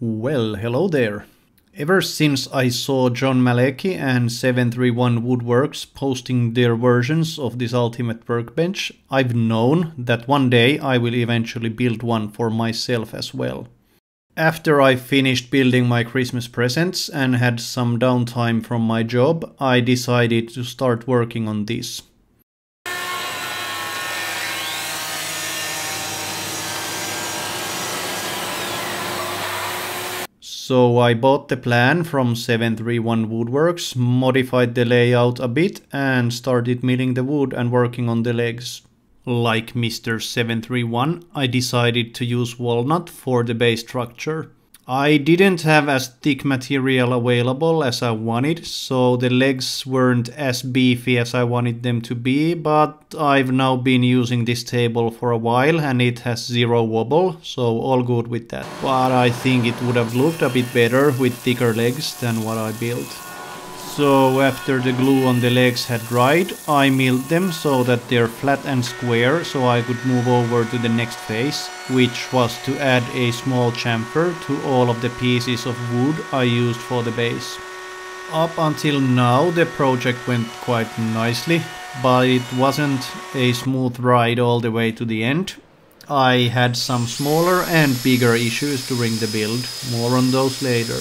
Well, hello there. Ever since I saw John Malecki and 731 Woodworks posting their versions of this ultimate workbench, I've known that one day I will eventually build one for myself as well. After I finished building my Christmas presents and had some downtime from my job, I decided to start working on this. So I bought the plan from 731 Woodworks, modified the layout a bit and started milling the wood and working on the legs. Like Mr. 731, I decided to use walnut for the base structure. I didn't have as thick material available as I wanted, so the legs weren't as beefy as I wanted them to be, but I've now been using this table for a while and it has zero wobble, so all good with that. But I think it would have looked a bit better with thicker legs than what I built. So after the glue on the legs had dried, I milled them so that they're flat and square so I could move over to the next phase, which was to add a small chamfer to all of the pieces of wood I used for the base. Up until now the project went quite nicely, but it wasn't a smooth ride all the way to the end. I had some smaller and bigger issues during the build, more on those later.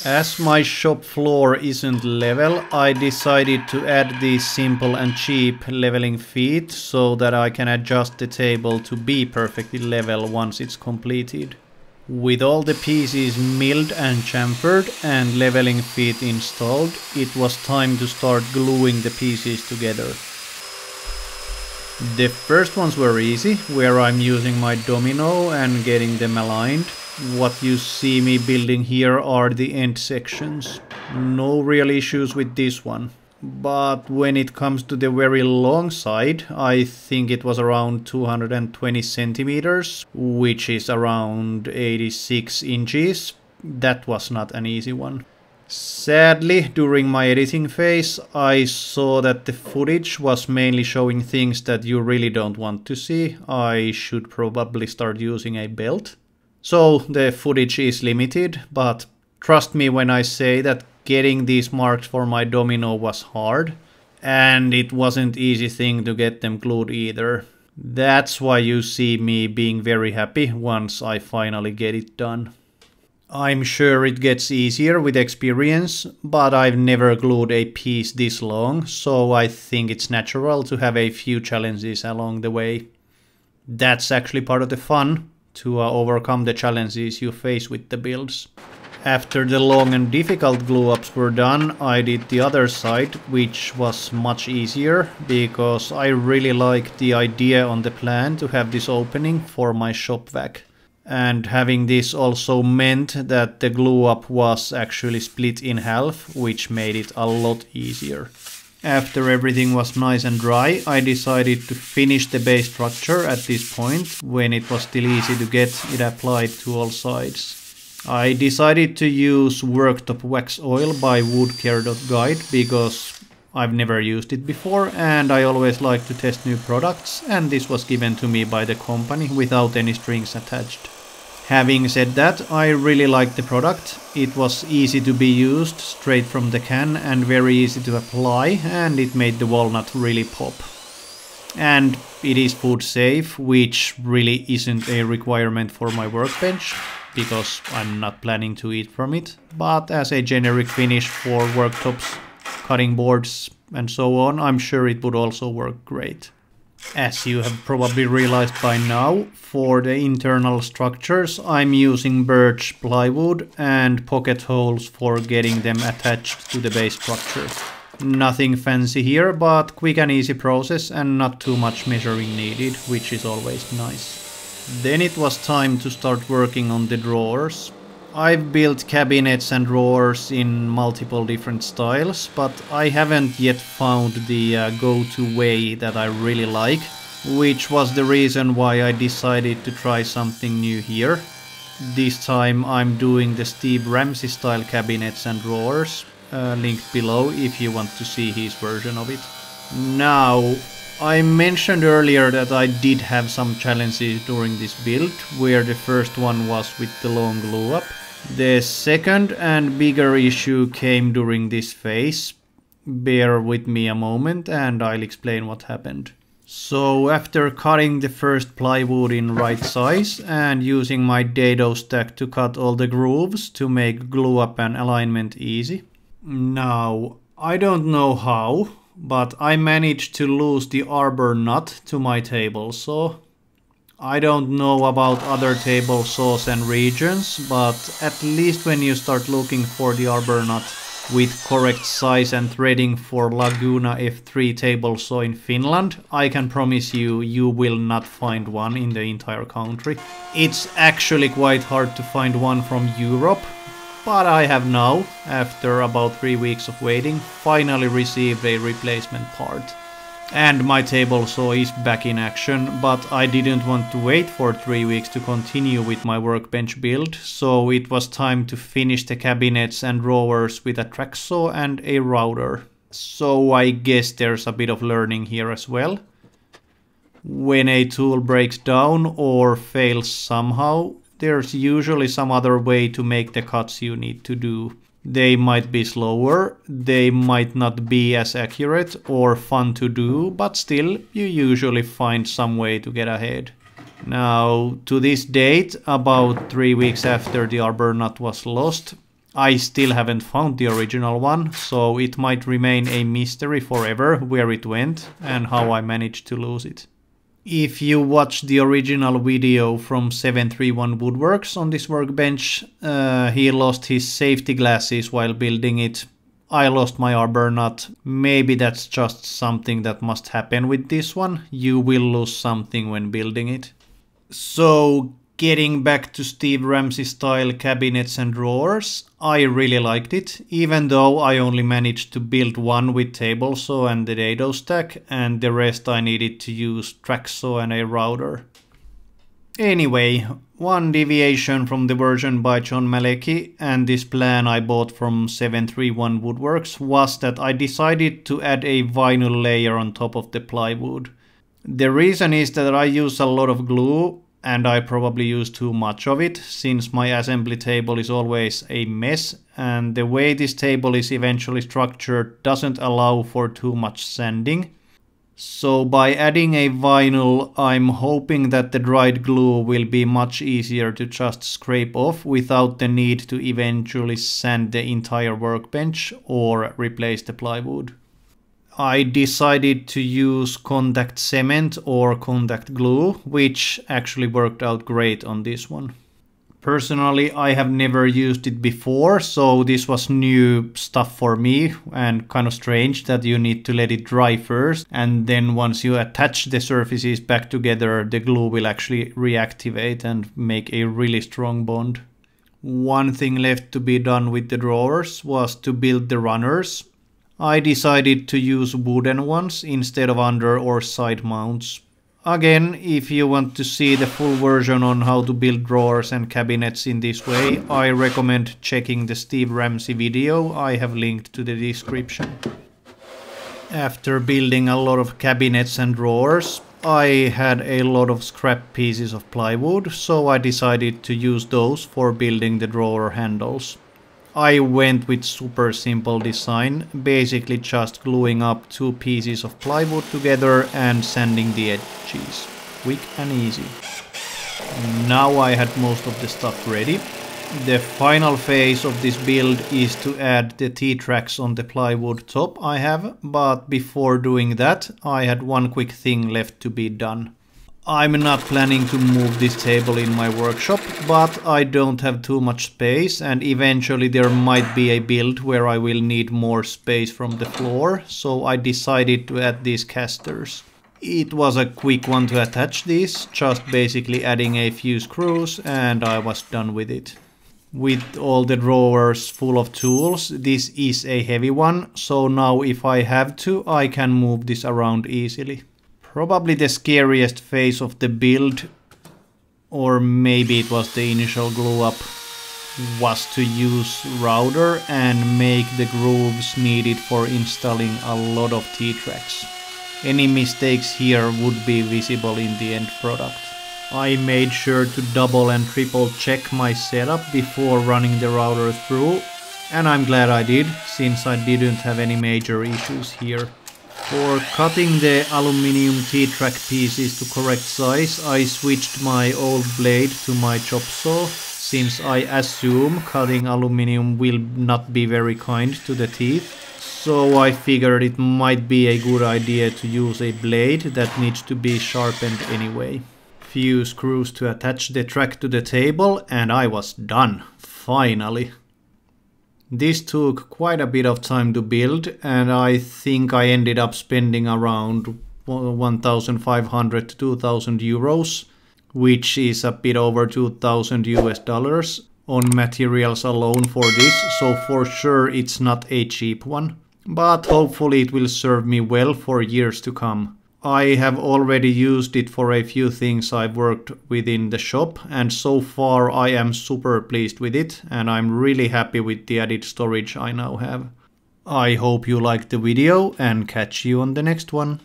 As my shop floor isn't level, I decided to add these simple and cheap leveling feet so that I can adjust the table to be perfectly level once it's completed. With all the pieces milled and chamfered and leveling feet installed, it was time to start gluing the pieces together. The first ones were easy, where I'm using my domino and getting them aligned. What you see me building here are the end sections. No real issues with this one. But when it comes to the very long side, I think it was around 220 centimeters, which is around 86 inches. That was not an easy one. Sadly, during my editing phase, I saw that the footage was mainly showing things that you really don't want to see. I should probably start using a belt. So the footage is limited, but trust me when I say that getting these marks for my domino was hard, and it wasn't easy thing to get them glued either. That's why you see me being very happy once I finally get it done. I'm sure it gets easier with experience, but I've never glued a piece this long, so I think it's natural to have a few challenges along the way. That's actually part of the fun, to overcome the challenges you face with the builds. After the long and difficult glue ups were done, I did the other side, which was much easier, because I really liked the idea on the plan to have this opening for my shop vac. And having this also meant that the glue up was actually split in half, which made it a lot easier. After everything was nice and dry, I decided to finish the base structure at this point, when it was still easy to get it applied to all sides. I decided to use worktop wax oil by woodcare.guide because I've never used it before and I always like to test new products, and this was given to me by the company without any strings attached. Having said that, I really liked the product. It was easy to be used straight from the can and very easy to apply, and it made the walnut really pop. And it is food safe, which really isn't a requirement for my workbench, because I'm not planning to eat from it. But as a generic finish for worktops, cutting boards and so on, I'm sure it would also work great. As you have probably realized by now, for the internal structures I'm using birch plywood and pocket holes for getting them attached to the base structure. Nothing fancy here, but quick and easy process and not too much measuring needed, which is always nice. Then it was time to start working on the drawers. I've built cabinets and drawers in multiple different styles, but I haven't yet found the go-to way that I really like, which was the reason why I decided to try something new here. This time I'm doing the Steve Ramsey style cabinets and drawers, linked below if you want to see his version of it. Now, I mentioned earlier that I did have some challenges during this build, where the first one was with the long glue up. The second and bigger issue came during this phase. Bear with me a moment and I'll explain what happened. So after cutting the first plywood in right size and using my dado stack to cut all the grooves to make glue up and alignment easy. Now, I don't know how, but I managed to lose the arbor nut to my table saw. I don't know about other table saws and regions, but at least when you start looking for the arbor nut with correct size and threading for Laguna F3 table saw in Finland, I can promise you, you will not find one in the entire country. It's actually quite hard to find one from Europe, but I have now, after about 3 weeks of waiting, finally received a replacement part. And my table saw is back in action, but I didn't want to wait for 3 weeks to continue with my workbench build, so it was time to finish the cabinets and drawers with a track saw and a router. So I guess there's a bit of learning here as well. When a tool breaks down or fails somehow, there's usually some other way to make the cuts you need to do. They might be slower, they might not be as accurate or fun to do, but still, you usually find some way to get ahead. Now, to this date, about 3 weeks after the arbor nut was lost, I still haven't found the original one, so it might remain a mystery forever where it went and how I managed to lose it. If you watch the original video from 731 Woodworks on this workbench, he lost his safety glasses while building it. I lost my arbor nut. Maybe that's just something that must happen with this one. You will lose something when building it. So, getting back to Steve Ramsey style cabinets and drawers, I really liked it, even though I only managed to build one with table saw and the dado stack, and the rest I needed to use track saw and a router. Anyway, one deviation from the version by John Malecki and this plan I bought from 731 Woodworks was that I decided to add a vinyl layer on top of the plywood. The reason is that I use a lot of glue, and I probably use too much of it, since my assembly table is always a mess, and the way this table is eventually structured doesn't allow for too much sanding. So by adding a vinyl, I'm hoping that the dried glue will be much easier to just scrape off without the need to eventually sand the entire workbench or replace the plywood. I decided to use contact cement or contact glue, which actually worked out great on this one. Personally, I have never used it before, so this was new stuff for me and kind of strange that you need to let it dry first, and then once you attach the surfaces back together, the glue will actually reactivate and make a really strong bond. One thing left to be done with the drawers was to build the runners. I decided to use wooden ones instead of under or side mounts. Again, if you want to see the full version on how to build drawers and cabinets in this way, I recommend checking the Steve Ramsey video I have linked to the description. After building a lot of cabinets and drawers, I had a lot of scrap pieces of plywood, so I decided to use those for building the drawer handles. I went with super simple design, basically just gluing up 2 pieces of plywood together and sanding the edges. Quick and easy. Now I had most of the stuff ready. The final phase of this build is to add the T-tracks on the plywood top I have, but before doing that I had one quick thing left to be done. I'm not planning to move this table in my workshop, but I don't have too much space, and eventually there might be a build where I will need more space from the floor, so I decided to add these casters. It was a quick one to attach these, just basically adding a few screws and I was done with it. With all the drawers full of tools, this is a heavy one, so now if I have to, I can move this around easily. Probably the scariest phase of the build, or maybe it was the initial glue up, was to use router and make the grooves needed for installing a lot of T-tracks. Any mistakes here would be visible in the end product. I made sure to double and triple check my setup before running the router through, and I'm glad I did, since I didn't have any major issues here. For cutting the aluminium T-track pieces to correct size, I switched my old blade to my chop saw, since I assume cutting aluminium will not be very kind to the teeth. So I figured it might be a good idea to use a blade that needs to be sharpened anyway. Few screws to attach the track to the table and I was done, finally. This took quite a bit of time to build and I think I ended up spending around 1,500 to 2,000 euros, which is a bit over 2,000 US dollars on materials alone for this, so for sure it's not a cheap one. But hopefully it will serve me well for years to come. I have already used it for a few things I've worked with in the shop, and so far I am super pleased with it and I'm really happy with the added storage I now have. I hope you liked the video and catch you on the next one.